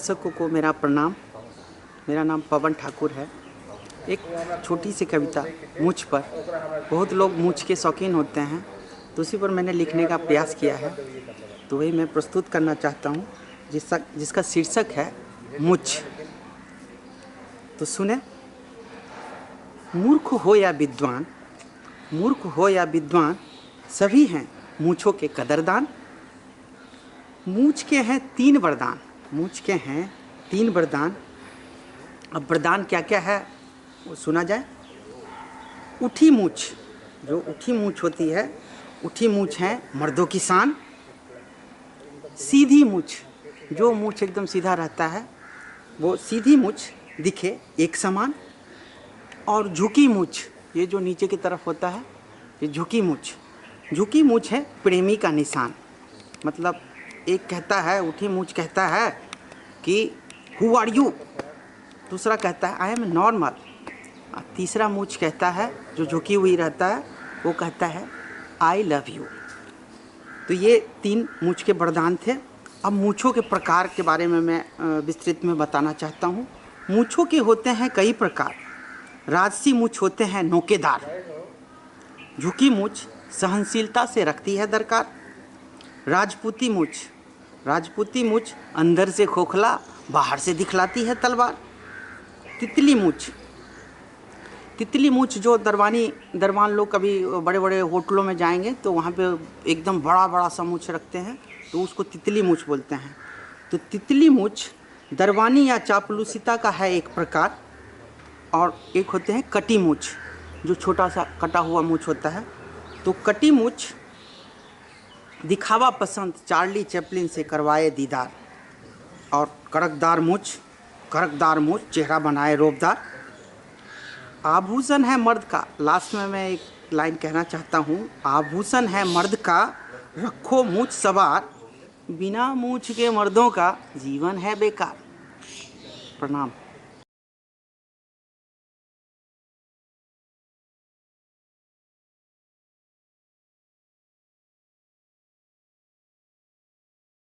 दर्शकों को मेरा प्रणाम। मेरा नाम पवन ठाकुर है। एक छोटी सी कविता मूंछ पर। बहुत लोग मूंछ के शौकीन होते हैं, तो उसी पर मैंने लिखने का प्रयास किया है, तो वही मैं प्रस्तुत करना चाहता हूँ, जिसका शीर्षक है मूंछ। तो सुने। मूर्ख हो या विद्वान, मूर्ख हो या विद्वान, सभी हैं मूंछों के कदरदान। मूंछ के हैं 3 वरदान, मूंछ के हैं 3 वरदान। अब वरदान क्या क्या है वो सुना जाए। उठी मूंछ, जो उठी मूंछ होती है, उठी मूंछ है मर्दों की शान। सीधी मूंछ, जो मूंछ एकदम सीधा रहता है, वो सीधी मूंछ दिखे एक समान। और झुकी मूंछ, ये जो नीचे की तरफ होता है, ये झुकी मूंछ। झुकी मूंछ है प्रेमी का निशान। मतलब एक कहता है, उठी मूंछ कहता है कि हु आर यू, दूसरा कहता है आई एम नॉर्मल, और तीसरा मूंछ कहता है, जो झुकी हुई रहता है, वो कहता है आई लव यू। तो ये 3 मूंछ के वरदान थे। अब मूंछों के प्रकार के बारे में मैं विस्तृत में बताना चाहता हूँ। मूंछों के होते हैं कई प्रकार। राजसी मूंछ होते हैं नोकेदार। झुकी मूंछ सहनशीलता से रखती है दरकार। राजपूती मूंछ, राजपूती मूंछ अंदर से खोखला, बाहर से दिखलाती है तलवार। तितली मूंछ, तितली मूंछ जो दरबान लोग कभी बड़े बड़े होटलों में जाएंगे तो वहाँ पे एकदम बड़ा बड़ा सा मूंछ रखते हैं, तो उसको तितली मूंछ बोलते हैं। तो तितली मूंछ दरबानी या चापलूसिता का है एक प्रकार। और एक होते हैं कटी मूंछ, जो छोटा सा कटा हुआ मूंछ होता है। तो कटी मूंछ दिखावा पसंद, चार्ली चैपलिन से करवाए दीदार। और कड़कदार मूंछ, कड़कदार मूंछ चेहरा बनाए रोबदार। आभूषण है मर्द का, लास्ट में मैं एक लाइन कहना चाहता हूँ, आभूषण है मर्द का रखो मूंछ सवार, बिना मूंछ के मर्दों का जीवन है बेकार। प्रणाम।